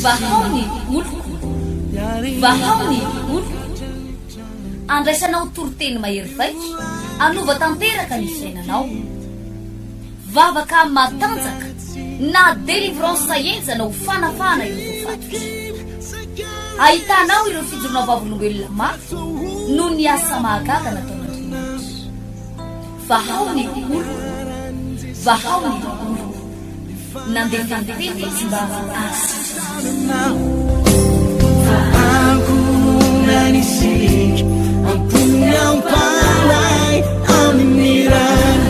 Vahao ny oloko, Vahao ny oloko. Andraisanao toriteny mahery vaika, anova tanteraka ny fiainanao. Vavaka matanjaka na délivrance saenjana ho fanafana ireo fatotra. Ahitanao ireo fijorona vavolombelona mafy no ny asa mahagaga nataon'Andriamanitra. Vahao ny oloko, Vahao ny oloko. Nandefandefende sy mba nanisik ampunyang palay aminiran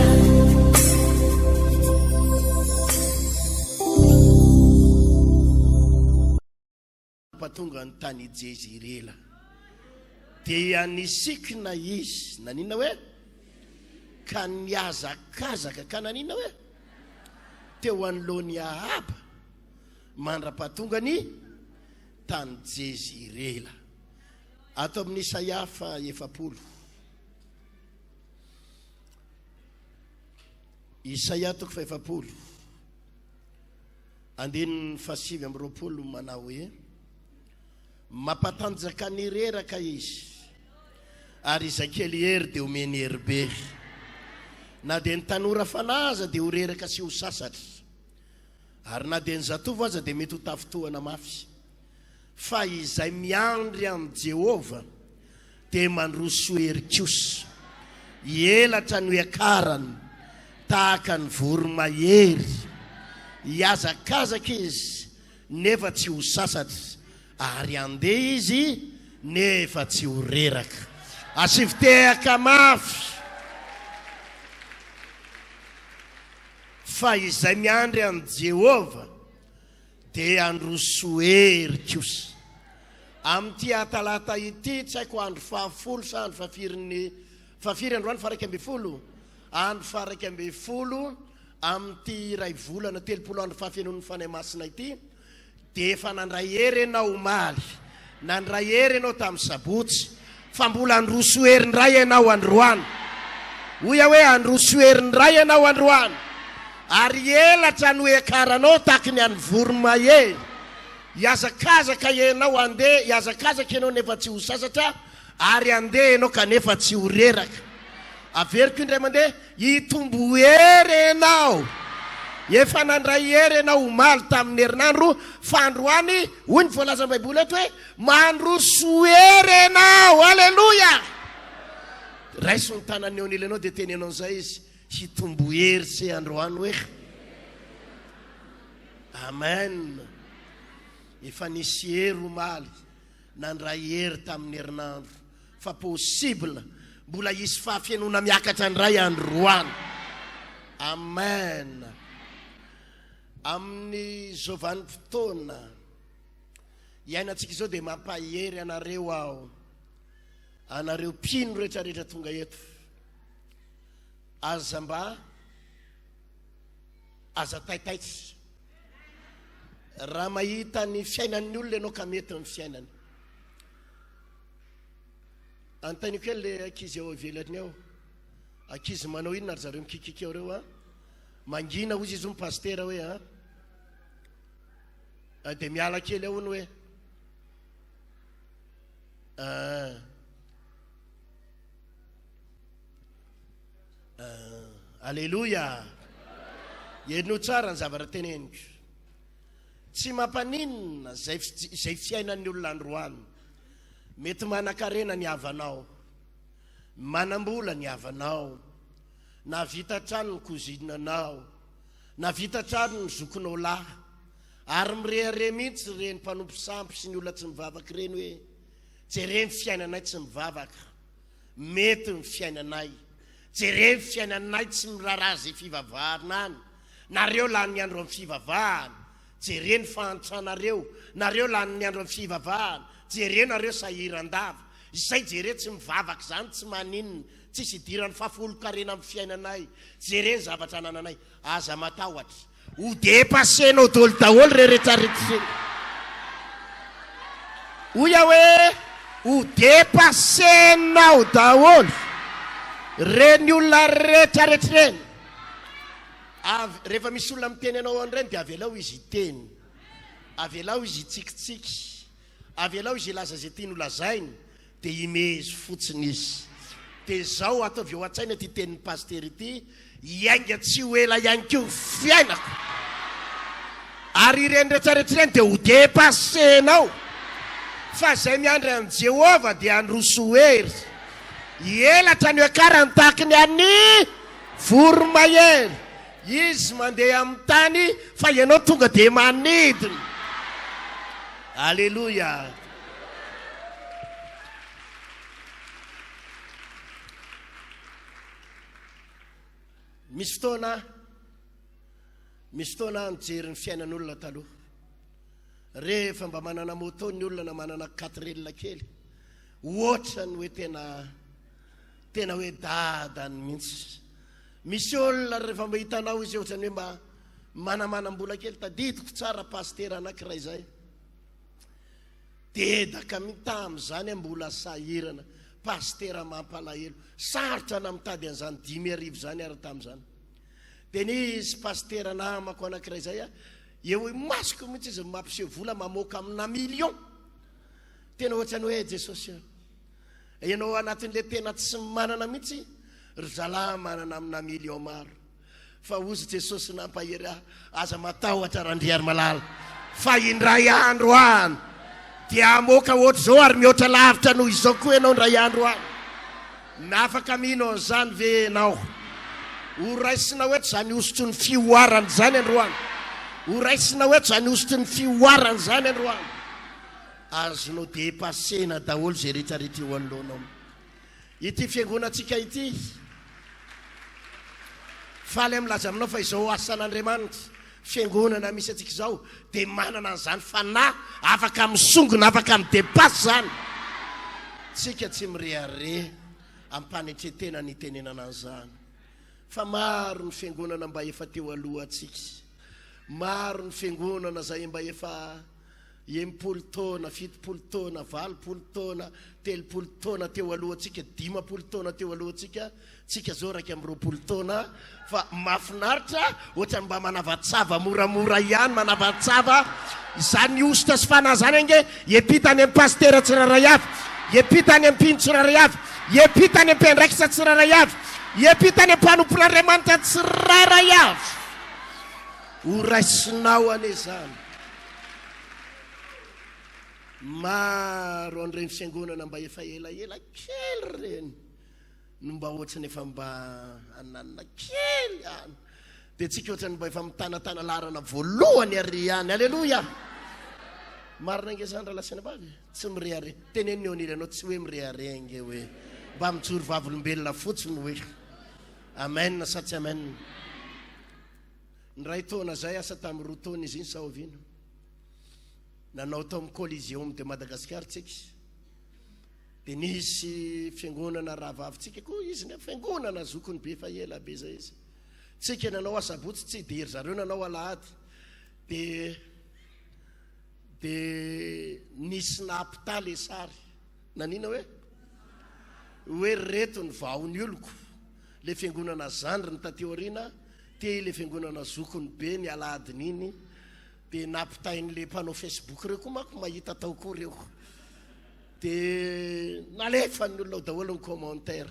patonga ny tany Jezirela dia anisikina izy nanina hoe ka niazakazaka ka nanina hoe teo anoloany Ahaba mandra-patonga ny tany Jezirela. Ato amin'ny Isaia 40. Isaia 40. Andininy 7:20 manao hoe mampatanjaka ny reraka izy ary izakely hery dia omeny hery be, na dia ny tanora fanaza dia ho reraka sy ho sasatra, ary na dia ny zatovo aza dia mety ho tafitohana mafy. Fa izay miandry amin'ny Jehova dia mandroso hery kosa, hielatra ny akarany tahaka ny voromahery, hiazakazaka izy nefa tsy ho sasatra, ary andeha izy nefa tsy ho reraka. Asivitehaka mafy. Fa izay miandry amin'ny Jehova dia androso hery kosa. Amin'ity talata ity tsy haiko andro 10 sa andro 24 androany faraika amby folo, andro faraika amby folo amin'ity ray volana 30 andro Fahafenon'ny Fanahy Masina ity, dia efa nandray hery ianao omaly, nandray hery ianao tamin'ny sabotsy, fa mbola androso hery ndray ianao androany. Hoya hoe androso hery ndray ianao androany, ary elatra no ekaranao taky ny any voromahery, hiazakazaka ianao andeha, hiazakazaka ianao nefa tsy ho sasatra, ary andeha ianao kanefa tsy ho reraka. Averiko indray mandeha hitombo hery ianao, efa nandray hery ianao omaly tamin'ny herinandro, fa androany hoy ny voalaza Baiboly eto hoe mandroso hery ianao. Alleluia. Raiso ny tanany eo nilenao dia teny ianao an'izay izy, hitombo hery se androany hoe amen. Efa nisy hery omaly, nandray hery tamin'ny herinandro, fa possible mbola hisy fahafianona miakatra ndray androany. Amen. Amin'ny zovan'ny fotoana iainantsika izao dia mampahery anareo aho, anareo mpino rehetrarehetra tonga eto, aza mba aza taitaitsy. Raha mahita ny fiainan'ny olona ianao ka mety ny fiainany. Antaniko hoe le ankizy ao ivelany ao, ankizy manao inona ary zareo mikikika ao reo mangina ozy izy pasteur hoe dia miala kely ao ny hoe Alleluia. Eno tsara ny zavatra teneniko. Tsy mampaninina zay fiainan'ny olona androany. Mety manan-karena ny havanao, manam-bola ny havanao, na vita trano ny kozinanao, na vita trano ny zokonao lahy, ary mirehare mihitsy reny mpanompo sampy sy ny olona tsy mivavaka reny hoe jereny fiainanay tsy mivavaka, mety ny fiainanay, jereny fiainanay tsy miraraha zay fivavahana any, nareo lany andro amin'ny fivavahana, jereny fantranareo, nareo lany andro amin'ny fivavahana, jereny nareo sahiran-dava, izay jereny tsy mivavaka zany tsy maninona, tsy sidiran'ny fahafolo-karena amin'ny fiainanay, jereny zavatra anananay. Aza matahotra, ho depasenao daholo daholo rehetrarehetra. Hoya hoe ho depasenao daholo reny olona rehetrarehetra reny. rehefa misy olona miteny anao andreny dia avy alao izy teny, avy alao izy tsikitsiky, avy alao izy laza zay tiany olazainy dia imezy fotsiny izy. Dia zao ataovy eo an-tsaina ty tenin'ny paster ity, iainga tsy ho ela ihany keo fiainako, ary ireny rehetrarehetra ireny dia ho dépasenao, fa zay miandry an' Jehova dia androso hery, hielatra ny akarany tahaka ny any voromahery. Izy mandeha amin'ny tany fa ianao tonga dia manidina. Alleluia. Misy fotoana nijery ny fiainan'olona taloha, rehefa mba manana moto ny olona na manana 4 elina kely, ohatrany hoe tena hoe dadany mihitsy. Misy olona rehefa mba hitanao izy ohatrany hoe mba manamanam-bola kely, tadidiko tsara paster anankiray zay, dedaka mitam'izany mbola sahirana, paster mampalahelo, sarotra na mitady an'izany 5,000 zany ary tam'izany. Dia nisy paster namako anankiray zay eo hoe masoko mihitsy izy mampiseho vola mamoaka amina million. Tena ohatrany hoe Jesosy, ianao anatin'le tena tsy manana mihitsy, ry zalahy manana amina million maro, fa ozy Jesosy nampahery aza matahotra Randriarimalala, fa indray andro any dia amoaka ohatr' zao ary mihoatra lavitra noho izao koa ianao indray andro any. Nafaka mino an'izany ve enao? Ho raisina hoe zany osotry ny fioarany zany androany, ho raisina hoe zany osotry ny fioarany zany androany. Azonao dépasena daholo zay rehetrarehetra eo anoloanao. Ity fiangonantsika ity, faly milaza aminao fa izao asan'Andriamanitra, fiangonana misy atsika izao dia manana an'izany fanahy afaka misongona, afaka midépasy zany. Tsika tsy mirehare ampanetretena ny tenenana an'izany, fa maro ny fiangonana mba efa teo aloha atsika, maro ny fiangonana zay mba efa 10 taona, 70 taona, 80 taona, 30 taona teo aloha atsika, 50 taona teo aloha atsika, tsika zao 20 taona. Fa mafinaritra ohatra mba manavatsava moramora ihany, manavatsava izany ositra sy fanahy zany ange, iepitany amin'ny paster tsiraray avy, iepitany amin'ny mpino tsiraray avy, iepitany amin'ny mpiandraikitra tsiraray avy, iepitany amin'ny mpanompon'Andriamanitra tsiraray avy. Ho raisinao ane zany. Maro an'ireny fiangonana mba efa elaela kely reny, no mba ohatrany efa mba ananina kely any, dia tsika ohatrany mba efa mitanatana larana voalohany ary any. Alleluia. Marina inge zany raha lasina vavy, tsy mirehare, teneniny eo anilanao tsy hoe mirehare inge hoe mba mijoro vavolombelona fotsiny hoe amen sa tsy amen. Ny ray taona zay asa tamin'ny 2 taona izy iny sa ovino, nanao tao amin'ny Coliseum de Madagasikara tsika, dia nisy fiangonana rahavavitsika koa izy, ny fiangonana zokony be fa ela be zay izy. Tsika nanao asabotsy tsy dia zareo nanao alahady, dia nisy nampita le sary nanina hoe reto ny Vahao ny Oloko, le fiangonana zandry ny tateo arina, te le fiangonana zokony be ny alahadin'iny, dia nampitain'le mpanao Facebook reo koa mako mahita tao koa reo, dia nalefa ny olona daholo ny commentaire.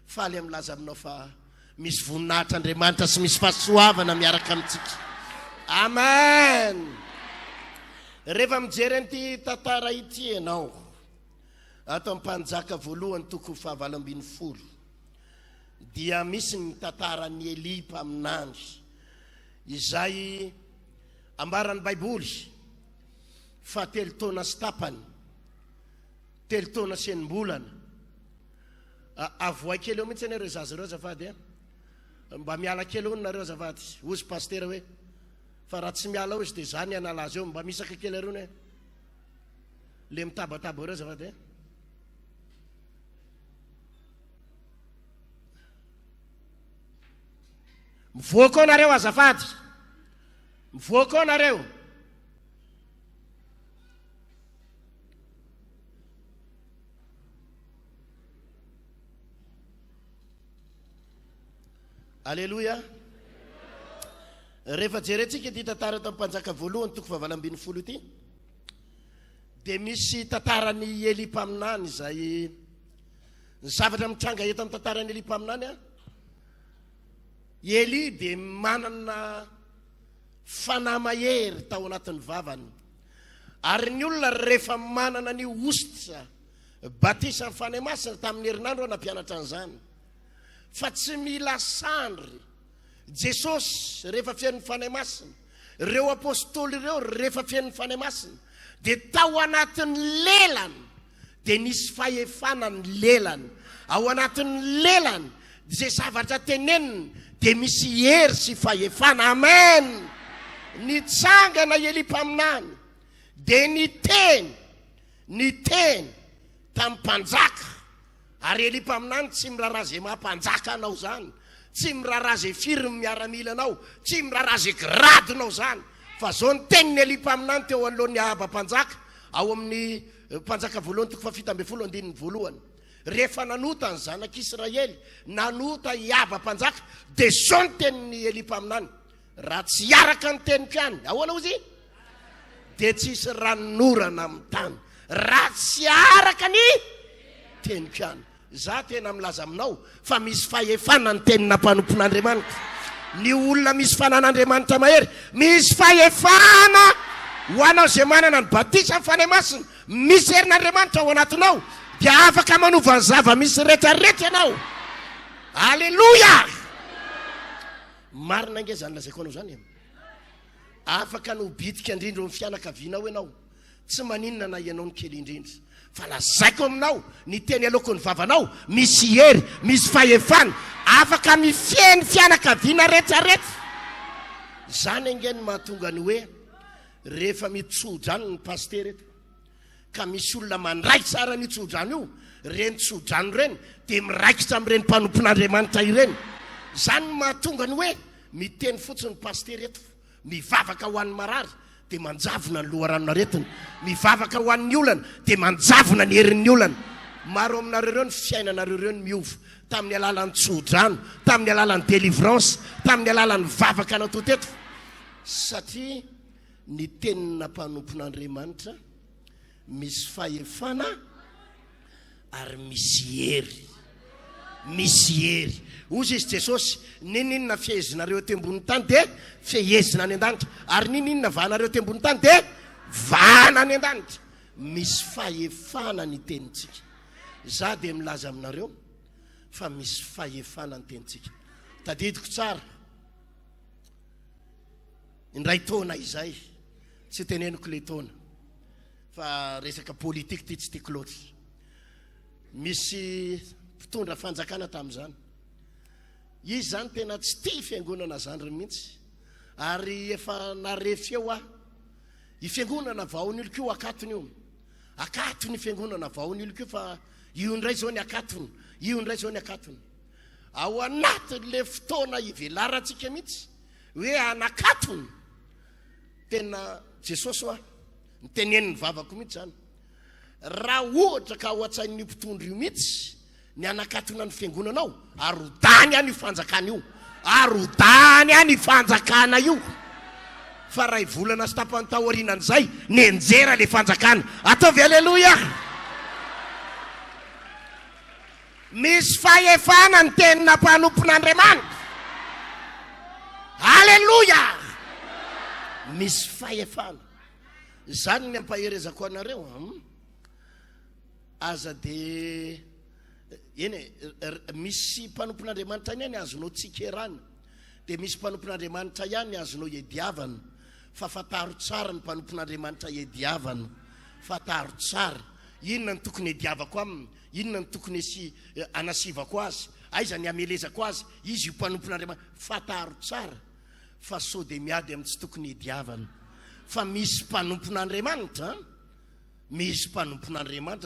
Faly amilaza aminao fa misy voninahitra Andriamanitra sy misy fahasoavana miaraka amintsika. Amen. Rehefa mijery an'ity tantara ity ianao, ato amin'ny mpanjaka voalohany 2:20, dia misy ny tantaran'ny Eli mpaminandry, izay ambaran'ny Baiboly fa 3 taona sy tapany, 3 taona sy enim-bolana. Avoa kely eo mihitsy anareo zaza reo azafady, mba miala kely eo nareo azafady, ozy paster hoe fa raha tsy miala izy dia zany anala azy eo, mba misaka kely areo ne le mitabataba reo azafady. Mivoaka ao nareo azafady, mivoaka ao nareo. Alléluia. rehefa jerentsika ity tantara tamin'ny mpanjaka voalohany toko fahavalambin'ny folo ity dia misy tantarany Hery-Paminany izay ny zavatra mitranga eto amin'ny tantarany Hery-Paminany a Hery dia manana fanahy mahery tao anatin'ny vavany ary ny olona rehefa manana ny ositra Batisan'Ny Fanahy Masina tamin'ny herinandro nampianatra an'izany fa tsy mila sandry Jesosy rehefa fihain'ny Fanahy Masina ireo apôstôly ireo rehefa fihain'ny Fanahy Masina dia tao anatin'ny lelany dia nisy fahefana ny lelany ao anatin'ny lelany zay zavatra teneniny dia misy hery sy fahefana amen nitsangana Hery-Paminany dia ny teny tamin'ny mpanjaka ary Hery-Paminany tsy miraraha maha-mpanjaka anao zany tsy miraraha zay firmy miaramila anao tsy miraraha zay gradonao zany fa zao ny teniny Hery-Paminany teo anolohan'ny ahaba-mpanjaka ao amin'ny mpanjaka voalohany toko fafito ambin'ny folo andininy voalohany rehefa nanota ny zanak'Israely nanota ihaba-mpanjaka dia zao ny teniny Hery-Paminany raha tsy araka ny teniko ihany ahoana ozy dia tsisy ranorana amin'ny tany raha tsy araka ny teniko ihany za tena milaza aminao fa misy fahefana ny tenina mpanompon'Andriamanitra ny olona misy fanan'Andriamanitra mahery misy fahefana ho anao zay manana ny Batisan'Ny Fanahy Masina misy herin'Andriamanitra ao anatinao dia afaka manova ny zava-misy rehetrarehetra ianao aleloia marina nge zany lazaiko anao zany afaka no bitika indrindra ny fianakavianao ianao tsy maninona na ianao ny kely indrindra fa lazaiko aminao ny teny aloko ny vavanao misy hery misy fahefana afaka mifeny fianakaviana rehetrarehetra zany angeny mahatonga ny hoe rehefa mitsodrano ny paster eto ka misy olona mandraikitra tsara ny tsodrano io reny tsodrano reny dia miraikitra amin'ireny mpanompon'Andriamanitra ireny zany mahatonga ny hoe miteny fotsiny ny paster eto mivavaka ho an'ny marary dia manjavona ny loharanon-aretiny mivavaka ho an'ny olana dia manjavona ny herin'ny olana maro aminareo ireo ny fiainanareo ireo ny miova tamin'ny alalan'ny tsodrano tamin'ny alalan'ny délivrance tamin'ny alalan'ny vavaka anao toteto satria ny tenina mpanompon'Andriamanitra misy fahefana ary misy hery ozy izy Jesosy ninona fihezinareo teo ambony tany dia fihezina any an-danitra ary ninona vahanareo teo ambony tany dia vahana any an-danitra misy fahefana ny tenitsika za dia milaza aminareo fa misy fahefana ny tenitsika tadidiko tsara indray taona izay tsy teneniko le taona fa resaka politika ty tsy tiako loatra misy mpitondra fanjakana tamin'izany izy zany tena tsy tia fiangonana zany mihitsy ary efa narefy eo i fiangonana Vahao ilo kio akatony io akatony fiangonana Vahao ilo kio fa io ndray zao ny akatony io ndray zao ny akatony ao anatin'le fotoana ivelarantsika mihitsy hoe anakatony tena Jesosy ny teneniny vavako mihitsy zany raha ohatra ka ao an-tsain'ny mpitondra io mihitsy ny anakatona ny fiangonanao arodany any fanjakana io arodany any fanjakana io fa raha volana sy tapany taorianan'izay nenjera le fanjakana ataovy aleloia misy fahefana ny tenina mpanompon'Andriamanitra aleloia misy fahefana zany ny ampaherezako anareo aza dia misy mpanompon'Andriamanitra ihany azonao tsikerana dia misy mpanompon'Andriamanitra ihany azonao iadiavana fa fataro tsara ny mpanompon'Andriamanitra iadiavana fataro tsara inona ny tokony iadiavako aminy inona ny tokony anasivako azy aiza ny amelezako azy izy io mpanompon'Andriamanitra fataro tsara fa sao dia miady amin'ny tsy tokony iadiavana fa misy mpanompon'Andriamanitra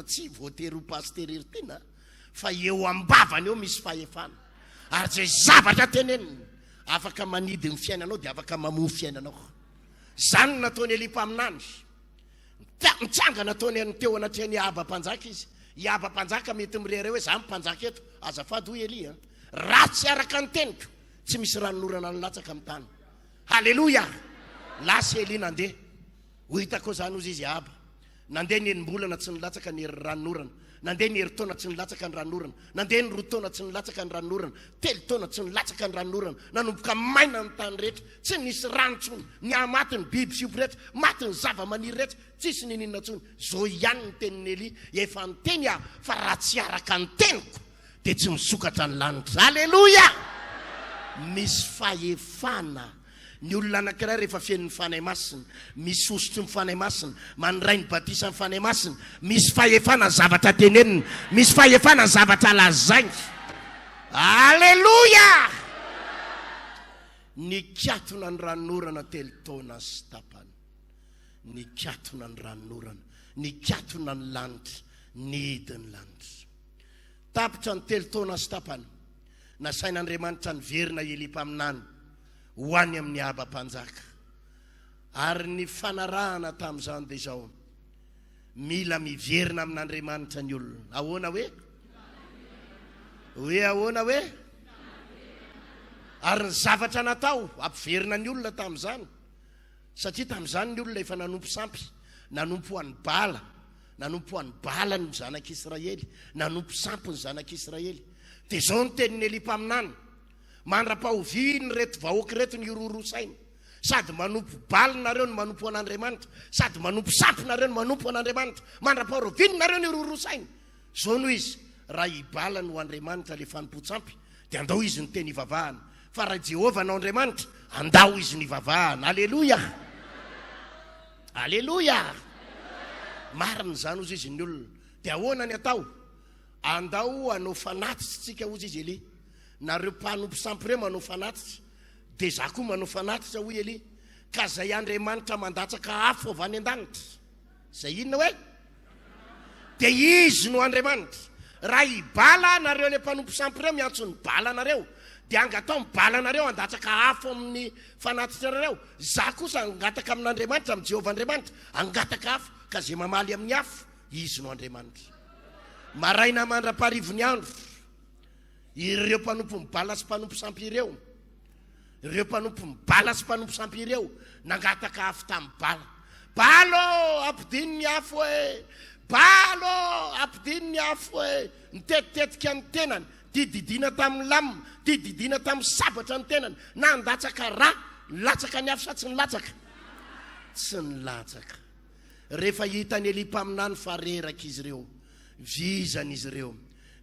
tsy voatery ho Pasteur Hery Tiana fa eo ambavany eo misy fahefana ary zay zavatra teneniny afaka manidy ny fiainanao dia afaka mamohy fiainanao zany nataony Hery-Paminany mitsanga nataony teo anatrehany ahaba-mpanjaka izy ihaba-mpanjaka mety mirehare hoe za mpanjaka eto azafady hoy Elia raha tsy araka ny teniko tsy misy ranorana ny latsaka amin'ny tany Halleluja. Lasa Eli nandeha ho hitako zany ozy izy aba nandeha ny enim-bolana tsy nilatsaka ny ranonorana, nandeha ny herintaona tsy nilatsaka ny ranonorana, nandeha ny roa taona tsy nilatsaka ny ranonorana, telo taona tsy nilatsaka ny ranonorana, nanomboka maina ny tany rehetra, tsy nisy ranontsony, ny amaty ny biby siopo rehetra, maty ny zava-maniry rehetra, tsisy ninina tsony. Zao ihany ny tenin'ny Eli, efa nyteny aho fa raha tsy araka ny teniko dia tsy misokatra ny lanitra. Halleluja. Misy fahefana. Ny olona anankiray rehefa feno ny fanahy masina, misy osotry ny fanahy masina, mandray ny Batisan'Ny Fanahy Masina, misy fahefana zavatra tenenina, misy fahefana zavatra lazainy. Halleluja. Nikatona ny ranonorana telo taona sy tapany, nikatona ny ranonorana, nikatona ny lanitra, nidiny lanitra. Tapitra ny telo taona sy tapany, nasain'Andriamanitra niverina Eli mpaminany ho any amin'ny aba-mpanjaka. Ary ny fanarahana tamin'izany dia izao, mila miverina amin'Andriamanitra ny olona. Ahoana hoe? Hoe ahoana hoe? Ary ny zavatra natao ampiverina ny olona tamin'izany, satria tamin'izany ny olona efa nanompo sampy, nanompo ho an'ny bala, nanompo ho an'ny bala ny zanak'Israely, nanompo sampy ny zanak'Israely. Dia izao ny tenin'ny Eli mpaminany, mandra-pahoviany reto vahoaka reto ny irorosainy, sady manompo bala nareo ny manompo an'Andriamanitra, sady manompo sampy nareo ny manompo an'Andriamanitra, mandra-pahoviany nareo ny irorosainy. Zao no izy, raha ibala no Andriamanitra le fanompo-tsampy, dia andao izy ny teny ivavahana, fa raha Jehova no Andriamanitra, andao izy ny ivavahana. Halleluja. Halleluja. Marina zany ozy izy ny olona. Dia ahoana ny atao? Andao anao fanatitra tsika ozy izy Eli. Nareo mpanompo sampy ireo manao fanatitra, dia za koa manao fanatitra hoy Eli, ka zay Andriamanitra mandatsaka afo avy any an-danitra. Zay inona hoe? Dia izy no Andriamanitra. Raha ibala nareo le mpanompo sampy ireo miantso ny bala nareo, dia angatao mibala nareo andatsaka afo amin'ny fanatitra nareo. Za kosa angataka amin'Andriamanitra, amin'ny Jehova Andriamanitra, angataka afo, ka zay mamaly amin'ny afo, izy no Andriamanitra. Maraina mandra-parivony andro, ireo mpanompo mibala sy mpanompo sampy ireo, ireo mpanompo mibala sy mpanompo sampy ireo, nangataka afo tamin'ny bala. Balo, ampidiny ny afo e! Balo, ampidiny ny afo e! Nitetitetika ny tenany, dididina tamin'ny lamina, dididina tamin'ny sabatra ny tenany, nandatsaka ra, nilatsaka ny afo sa tsy nilatsaka? Tsy nilatsaka. Rehefa hitany Eli mpaminany fa reraka izy ireo, vizany izy ireo,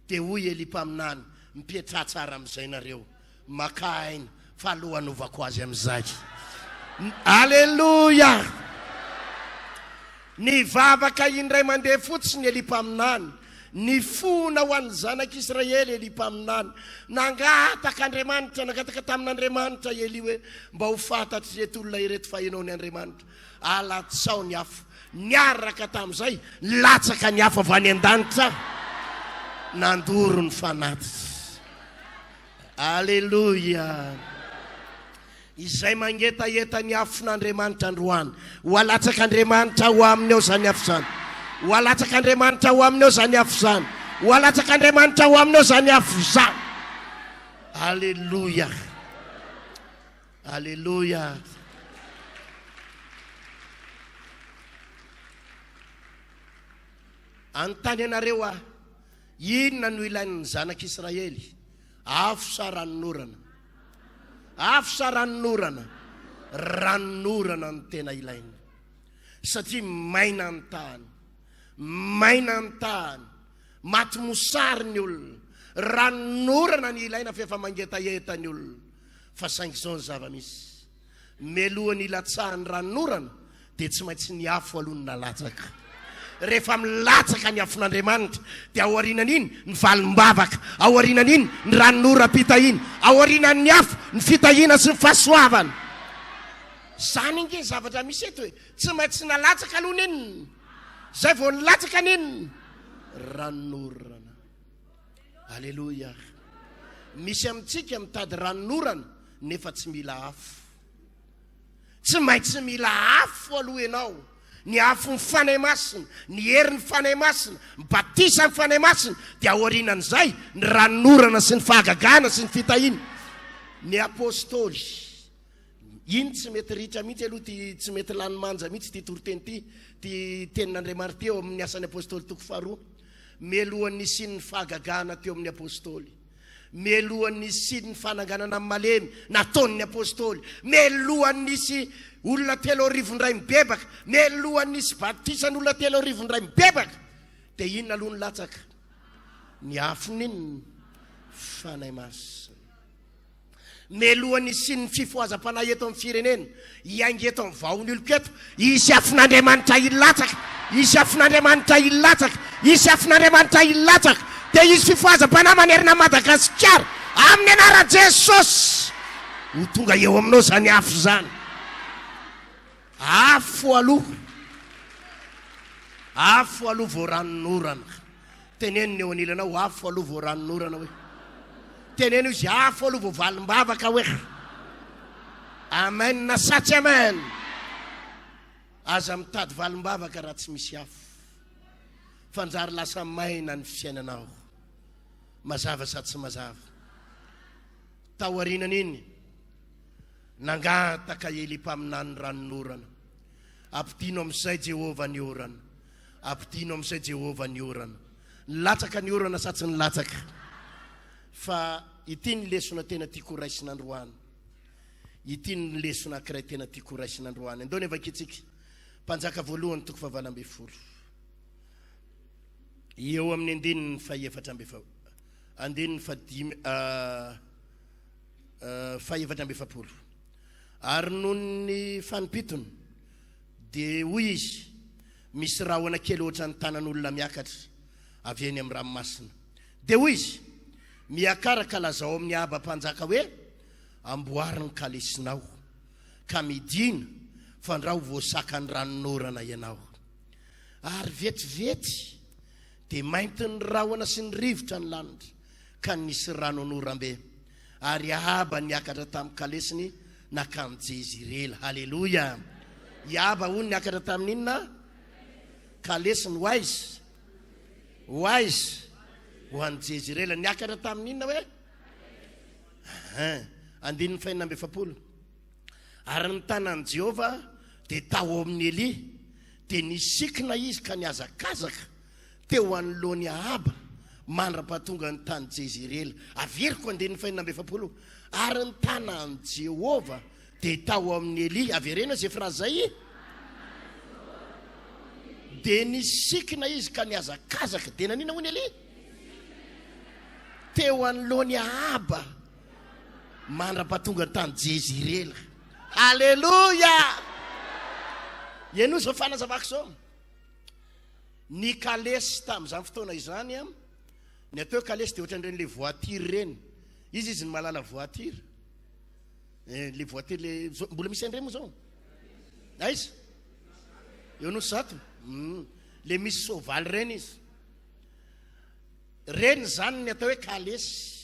dia hoy Eli mpaminany, mipietra tsara amin'izay nareo, maka aina fa aloha anovako azy amin'izay. Halleluja. Ny vavaka indray mandeha fotsiny Eli mpaminany, ny fona ho an'ny zanak'Israely Eli mpaminany, nangataka Andriamanitra, nangataka tamin'Andriamanitra Eli hoe mba ho fantatry reto olona ireto fa ianao ny Andriamanitra, alatsao ny afo. Niaraka tamin'izay, latsaka ny afo avy any an-danitra, nandoro ny fanatitra. Halleluja. Izay mangetaeta ny afon'Andriamanitra androany, ho alatsaka Andriamanitra ho aminy ao zany afo zany, ho alatsaka Andriamanitra ho aminy ao zany afo zany, ho alatsaka Andriamanitra ho aminy ao zany afo zany. Halleluja. Halleluja. Antany anareo a, inona no ilain'ny zanak'Israely? Afo sa ranonorana? Afo sa ranonorana? Ranonorana no tena ilaina, satria maina ny tany, maina ny tany, maty mosary ny olona. Ranonorana ny ilaina fa efa mangetaeta ny olona. Fa saingy izao ny zava-misy, melohany ilatsahany ranonorana, dia tsy maintsy ny afo aloha no nalatsaka. Rehefa milatsaka ny afon'Andriamanitra, dia ao aorianan'iny ny valim-bavaka, ao aorianan'iny ny ranonora-pitahina, ao aorianan'ny afo ny fitahina sy ny fahasoavana. Zany inge zavatra misy eto hoe tsy maintsy nalatsaka aloha n'inona, zay vao nilatsaka n'inona, ranonorana. Halleluja. Misy amintsika mitady ranonorana nefa tsy mila afo. Tsy maintsy mila afo aloha ianao. Ny afo ny fanahy masina, ny hery ny fanahy masina, Batisan'Ny Fanahy Masina, dia aorianan'izay ny ranonorana sy ny fahagagana sy ny fitahina. Ny apôstôly iny tsy mety ritra mihitsy aloha ty tsy mety lanomanja mihitsy ty toriteny ty tenin'Andriamanitra teo amin'ny asan'ny apôstôly toko faharoa mialohan'ny siny fahagagana teo amin'ny apôstôly, mialohan'ny siny fananganana amin'ny malemy nataon'ny apôstôly, mialohan'ny sy olona 3,000 mibebaka, mialohan'ny sy batisan'olona 3,000 mibebaka, dia inona aloha ny latsaka? Ny afon'iny fanahy masina. Mialohan'ny sy ny fifohazam-panahy eto amin'ny firenena, iainga eto amin'ny vaon'ny oloko eto, isy afin'Andriamanitra ilatsaka, isy afin'Andriamanitra ilatsaka, isy afin'Andriamanitra ilatsaka, dia isy fifohazam-panahy manerina Madagasikara amin'ny anaran'i Jesosy ho tonga eo aminao zany afo zany. Afo aloha vao ranonorana. Teneniny eo anilanao, afo aloha vao ranonorana hoe. Teneny izy afo aloha vao valim-bavaka hoe. Amen na satsy amen. Aza mitady valim-bavaka raha tsy misy afo. Fanjary lasa maina ny fiainanao. Mazava sa tsy mazava. Taorinan'iny nangataka ely mpaminany ranonorana. Ampitino amin'izay Jehovah ny orana. Ampitino amin'izay Jehovah ny orana. Nilatsaka ny orana sa tsy nilatsaka. Fa ity ny lesona tena tiako raisina androany. Ity ny lesona ankiray tena tiako raisina androany. Andao ny avakitsika. Mpanjaka voalohany toko 12. Eo amin'ny andininy fahaefatra amby efapolo. Ary noho ny fanimpitony dia hoy izy misy rahona kely ohatran'ny tanan'olona miakatra avy eny amin'ny ranomasina. Dia hoy izy miakaraka lazao amin'ny aba-mpanjaka hoe amboariny kalesinao ka midina fandrao voasakany ranonorana ianao. Ary vetivety dia mainty ny rahona sy ny rivotra ny lanitra ka nisy rano anorambe. Ary aba niakatra tamin'ny kalesiny nakany Jezirely. Halleluja. Aba hoy niakatra tamin'inona? Kalesiny wise ho an'ny Jezirely niakatra tamin'inona hoe? Andininy fahinana amby efapolo. Ary ny tanan'i Jehovah dia tao amin'ny Eli dia nisikina izy ka niazakazaka teo anoloany aba mandra-pahatonga ny tany Jezirely. Averiko andininy fahinana amby efapolo. Ary ny tanan'i Jehovah dia tao amin'ny Eli. Averena zay frazy zay. Dia nisikina izy ka niazakazaka. Dia nanina hoy ny Eli? Teo anoloany aba mandra-pahatonga ny tany Jezirely. Halleluja. Iano zao fanazavako zao. Ny kalesy tamin'izany fotoana izany ny atao kalesy dia ohatran'ireny le voiture reny. Izy ny malala voiture. Le voiture le mbola misy an'ireny moa zao. Aiza? Eo no sato. Le misy soavaly reny izy. Reny zany ny atao hoe kalesy.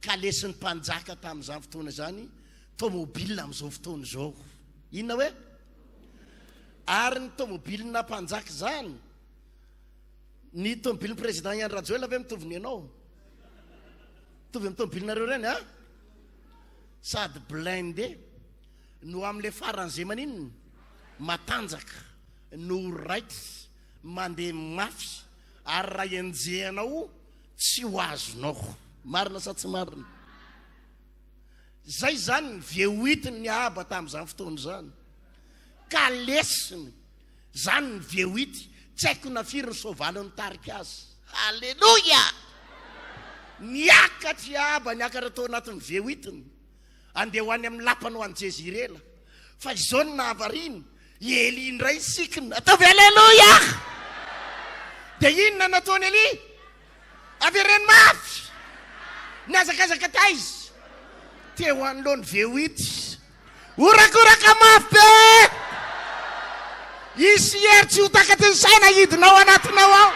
Kalesy ny mpanjaka tamin'izany fotoana zany. Tomobile amin'izao fotoana zao. Inona hoe? Ary ny tomobile na mpanjaka zany. Ny tomobile président Ian Rajoel ave mitovy ny anao. Mitovy amin'ny tomobile nareo reny ha? Sady blindé no amin'le faran'izay maninona matanjaka no raity mandeha mafy ary raha enjehanao tsy ho azonao. Marina sa tsy marina? Zay zany veoitiny ny aba tamin'izany fotoana zany. Kalesiny zany ny veoity. Tsy haiko nafiry ny soavaly ny tarika azy. Halleluja. Niakatry aba niakatra tao anatin'ny veoitiny andeha ho any amin'ny lapany ho an'ny Jezirely. Fa izao ny nahavariny Eli indray sikina. Ataovy halleluja. Dia inona nataony Eli? Avereny mafy. Niazakazaka taizy teo anoloany veoity. Orakoraka mafy be. Isy hery tsy ho takaty ny saina hidinao anatinao ao.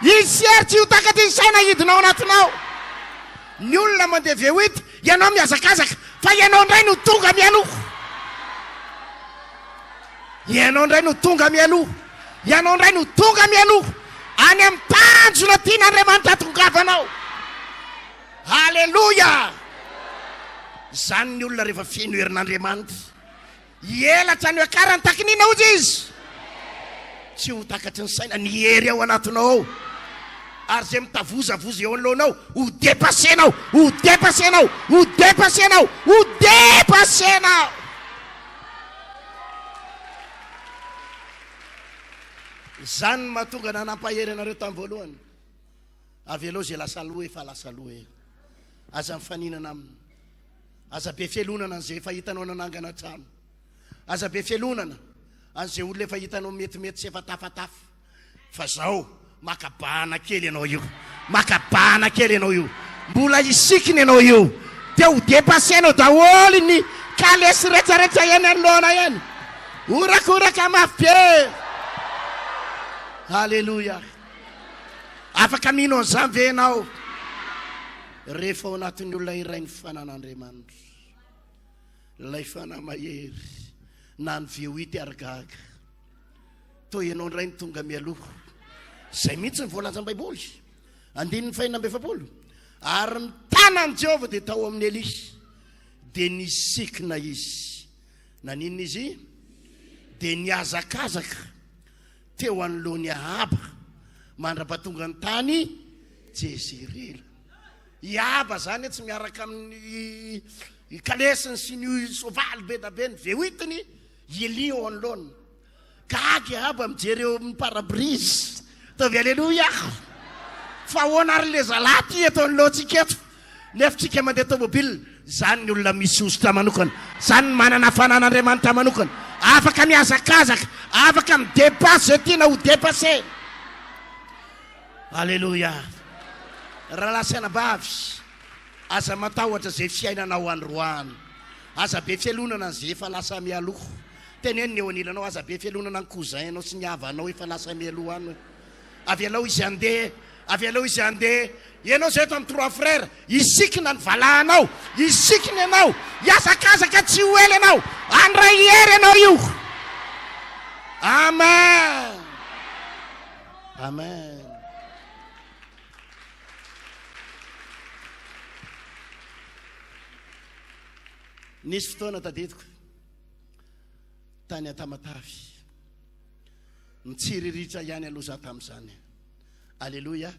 Isy hery tsy ho takaty ny saina hidinao anatinao. Ny olona mandeha veoity, ianao miazakazaka, fa ianao indray no tonga mialoha. Ianao indray no tonga mialoha. Ianao indray no tonga mialoha. Any amin'ny tanjona tian'Andriamanitra hatongavanao. Halleluja. zany ny olona rehefa feno herin'Andriamanitra elatra ny akarany takinina ozy izy tsy ho takatry ny saina ny hery ao anatinao ao ary zay mitavozavozy eo anoloanao ho dépasenao ho dépasenao ho dépasenao ho dépasenao. Zany mahatonga nanampahery anareo tamin'ny voalohany avy aloha zay lasa loha efa lasa loha e aza mifaninana aminy aza be fialonana an'izay efa hitanao nanangana trano aza be fialonana an'izay olona efa hitanao metimety sy efa tafatafa fa zao makabana kely ianao io makabana kely ianao io mbola isikiny ianao io dia ho dépasenao daholo ny kalesy rehetrarehetra ihany anoloana ihany orakoraka mafy be. Halleluja. Afaka mino an'izany ve ianao rehefa ao anatin'ny olona iray ny fanan'Andriamanitra ilay fanahy mahery na ny veo hity aragaga toy ianao ndray ny tonga mialoha zay mihitsy ny voalaza baiboly 2:7 ary ny tanan'i Jehovah dia tao amin'ny Elisha dia nisikina izy naninona izy dia niazakazaka teo anoloany Ahaba mandra-pahatonga ny tany Jezerela. Iaba zany tsy miaraka amin'ny kalesiny sy ny sovaly be da be ny vehitiny Elia eo anoloany gagy Ahaba mijery eo amin'ny parabrise tovy alleluia fa ahoana ary le zalaty eto anoloantsika eto nefitsika mandeha tomobile zany ny olona misy ositra manokana zany ny manana fanan'Andriamanitra manokana afaka miazakazaka afaka midépasy zay tiana ho dépassé. Alleluia. Raha lasaina bavy aza matahotra zay fiainanao androany aza be fialonana an'izay efa lasa mialoha teneny eo anilanao aza be fialonana ny cousin-nao sy ny havanao efa lasa mialoha any avy alao izy andeha avy alao izy andeha ianao zay eto amin'ny 3 frères isikina ny valahanao isikina ianao iazakazaka tsy ho ela ianao andray hery ianao io. Amen. Amen. Nisy fotoana tadidiko tany Atamatavy mitsiriritra ihany aloha za tamin'izany. Alleluia.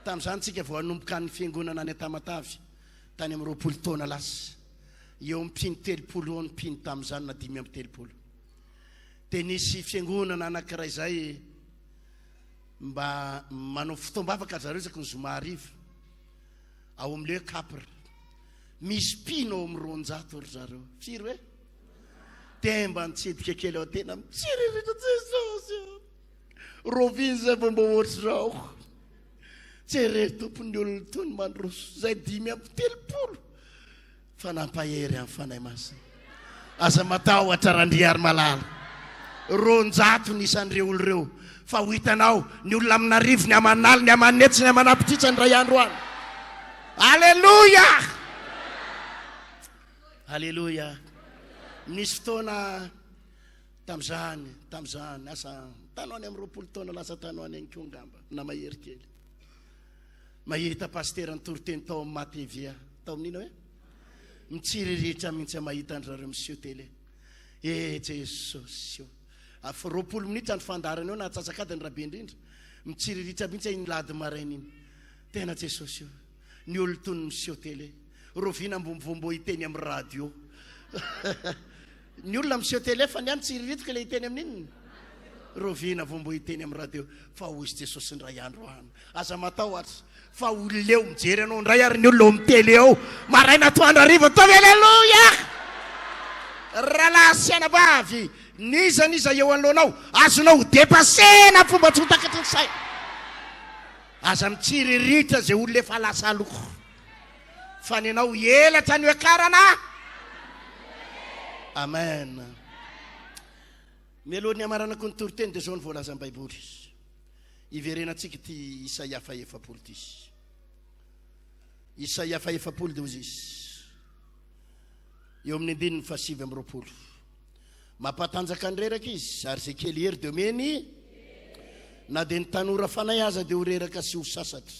Tamin'izany tsika vao hanomboka ny fiangonana any Atamatavy tany amin'ny 20 taona lasa eo amin'ny 30 mpino tamin'izany na 5 dia nisy fiangonana anankiray zay mba manao fotoam-bavaka zareo isaky ny zoma hariva ao amin'ilay hoe Capre misy mpino ao amin'ny 200 ry zareo firy hoe dia mba nitsidika kely ao tena mitsiriritra Jesosy roviny zay mba ohatry zao tsy rery tompony olona tony mandroso zay 5 fanampahery amin'ny fanahy masina aza matahotra Randriarimalala 200 nisan'ireo olo reo fa ho hitanao ny olona amin'arivo ny amanaly ny amanetsy ny amanampititra ny ray andro any. Alleluia. Alleluia. Nisy fotoana tam'izany asa tanao any amin'ny 20 taona lasa tanao any koa ngamba na mahery kely mahita pasteur ny Toriteny tao amin'ny Matevia tao amin'ina hoe mitsiriritra mihitsy mahita an'zareo monsieur télé Jesosy afa 20 minitra ny fandarana eo na atsasakadiny rabe indrindra mitsiriritra mihitsy iny lady maraina iny tena Jesosy ny olo tony monsieur télé rovina mbombombo hiteny amin'ny radio ny olona monsieur télé fa niany tsiriritiko le hiteny amin'iny rovina vombo hiteny amin'ny radio fa hozy Jesosy ndray andro any aza matahotra fa ololeo mijery anao ndray ary ny olona amin'ny télé ao maraina toandro arivo tovy alleluia. Raha siana bavy niza eo anoloanao azonao ho dépassena fomba tsy ho takatry ny saina aza mitsiriritra zay olona efa lasa aloha fa ny anao elatra ny akarana. Amen. Melohany amaranako ny Toriteny dia zao ny voalazan'ny baiboly iverenantsika ty Isaia 7 ty Isaia 7 dia ozy izy eo amin'ny 7:20 mampatanjaka ny reraka izy ary zay kely hery dia omeny na dia ny tanora fanahy aza dia ho reraka sy ho sasatra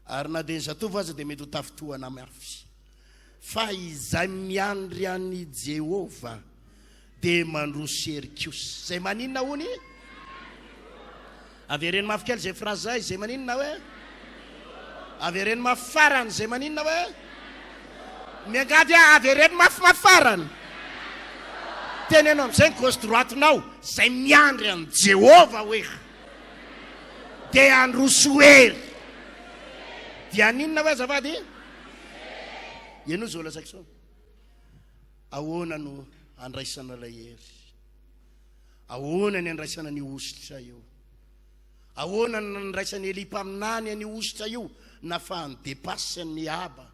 ary na dia ny zatovo aza dia mety ho tafitohana mafy fa izay miandry any Jehova de mandroso hery kosa. Zay maninona hony? Avereny mafy kely zay phrase zay, zay maninona hoe? Avereny mafy farany, zay maninona hoe? Miangady avereny mafy farany. Tenenao am'izay ny gauche droite-nao, zay miandry any Jehova hoe de androso hery. Dia aninona hoe azafady? Ianao zao lazaky sao. Ahoana no andraisana ilay hery? Ahoana ny andraisana ny ositra io? Ahoana ny andraisana ny lipaminany any ositra io na fa nydepasy ny aba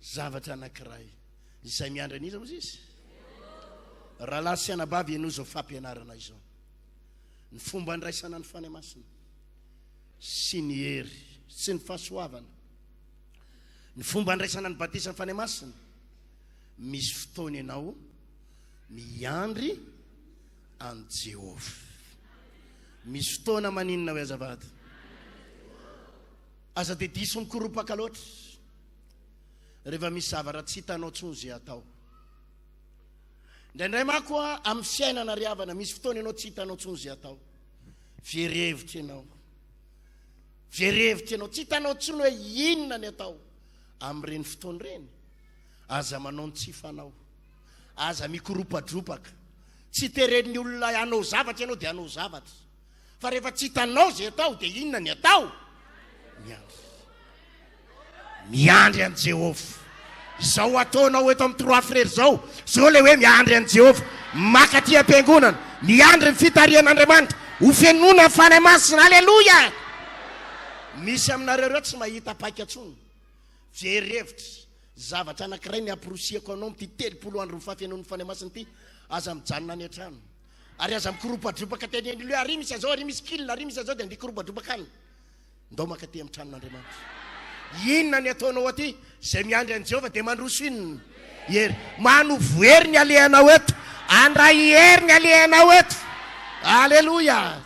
zavatra anankiray. Izay miandry an'iza moa izy? Raha lahy sy anabavy ianao zao fampianarana izao. Ny fomba andraisana ny fanahy masina sy ny hery sy ny fahasoavana. Ny fomba andraisana ny Batisan'Ny Fanahy Masina, misy fotoana ianao miandry an Jehova. Misy fotoana maninona hoe azavady? Aza de diso mikoropaka loatra rehefa misy zavatra tsy hitanao tsony zay atao. Indraindray manko amin'ny fiainana riavana misy fotoana ianao tsy hitanao tsony zay atao. Verihevitra ianao. Verihevitra ianao, tsy hitanao tsony hoe inona ny atao. Amin'ireny fotoana ireny aza manao ny tsy fanao, aza mikoropadropaka, tsy teren'ny olona hanao zavatra ianao dia hanao zavatra. Fa rehefa tsy hitanao zay atao dia inona ny atao? Miandry an Jehova. Zao ataonao eto amin'ny 3 frères zao le hoe miandry an Jehova, makaty am-piangonana, miandry ny fitarian'Andriamanitra, ho fenona ny fanahy masina. Alleluia! Misy aminareo reo tsy mahita paika tsony. Verihevitra zavatra anankiray ny amporosiako anao amty 30 andro fahafianon'ny fanahy masina ty, aza mijanona any an-trano. Ary aza mikoropadropaka teny hoe ary misy azao, ary misy kilina, ary misy azao dia andikoropadropaka any. Ndao makaty amin'ny tranon'Andriamanitra. Inona ny ataonao aty? Zay miandry an Jehova dia mandroso inona? Hery. Manovo hery ny alehanao eto, andray hery ny alehanao eto. Alleluia!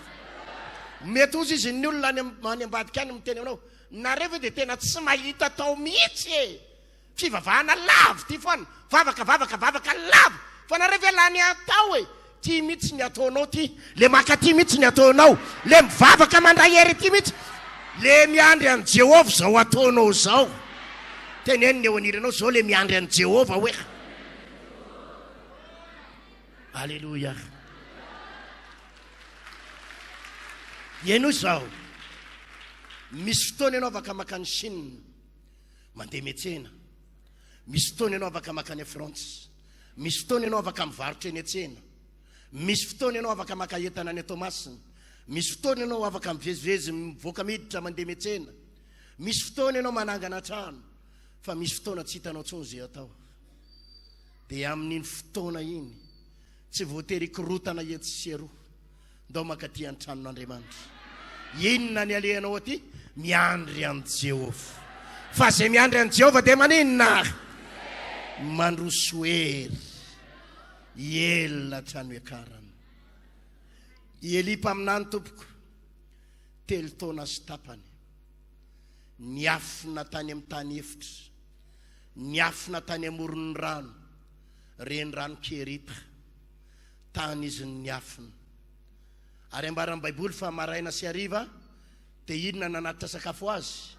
Mety ozy izy ny olona any ambadika any miteny aminao, nareo dia tena tsy mahita tao mihitsy e. Fivavahana lavo ty foana, vavaka lavo. Fa nareo velany atao e. Ty mihitsy ny ataonao ty, le makaty mihitsy ny ataonao, le mivavaka mandray hery ty mihitsy, le miandry an Jehova zao ataonao zao. Teneniny eo aniranao zao le miandry an Jehova hoe. Alleluia. Ianao zao, misy fotoana ianao afaka makany Chine mandeha metsena, misy fotoana ianao afaka makany France, misy fotoana ianao afaka mivarotra eny an-tsena, misy fotoana ianao afaka maka entana any Tomasina, misy fotoana ianao afaka mivezivezy mivoaka miditra mandeha metsena, misy fotoana ianao manangana trano, fa misy fotoana tsy hitanao tsony zay atao. Dia amin'iny fotoana iny tsy voatery korotana etsy sy aroa, ndao makaty any tranon'Andriamanitra. Inona ny alehanao aty? Miandry an Jehova. Fa zay miandry an Jehova dia maninona? Mandroso hery ela trano ekarana. Ielipa aminany tompoko 3 taona sy tapany, niafina tany amin'ny tany efitra, niafina tany amoron'ny rano, reny rano Kerita, tany izy niafina. Ary ambaran'ny Baiboly fa maraina sy hariva dia inona nanatitra sakafo azy?